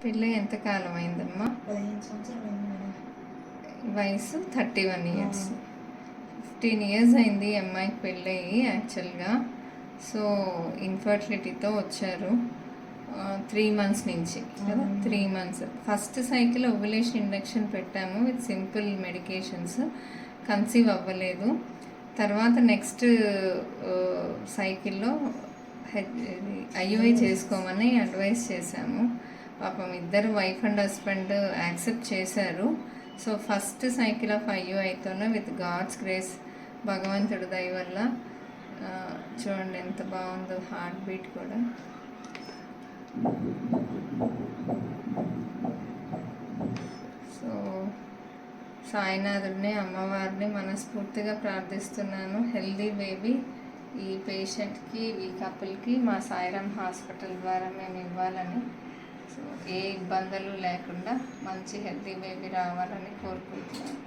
పెళ్ళి ఎంతకాలం అయిందమ్మా? 15 సంవత్సరాలు అయింది మేడం. వయసు 31 ఇయర్స్. 15 ఇయర్స్ అయింది ఈ అమ్మాయికి పెళ్ళయి యాక్చువల్గా. సో ఇన్ఫర్టిలిటీతో వచ్చారు 3 months నుంచి కదా. 3 months first cycle ovulation induction పెట్టాము విత్ సింపుల్ మెడికేషన్స్. కన్సీవ్ అవ్వలేదు. తర్వాత నెక్స్ట్ సైకిల్లో ఐయుఐ చేసుకోమని అడ్వైస్ చేశాము. పాపం ఇద్దరు వైఫ్ అండ్ హస్బెండ్ యాక్సెప్ట్ చేశారు. సో ఫస్ట్ సైకిల్ ఆఫ్ ఐయుఐతోనే విత్ గాడ్స్ గ్రేస్, భగవంతుడి దయ వల్ల చూడండి ఎంత బాగుందో హార్ట్ బీట్ కూడా. సో సాయినాథుడిని అమ్మవారిని మనస్ఫూర్తిగా ప్రార్థిస్తున్నాను. హెల్దీ బేబీ ఈ పేషెంట్కి, ఈ కపుల్కి మా సాయిరామ్ హాస్పిటల్ ద్వారా మేము ఇవ్వాలని, సో ఏ ఇబ్బందులు లేకుండా మంచి హెల్దీ బేబీ రావాలని కోరుకుంటున్నాను.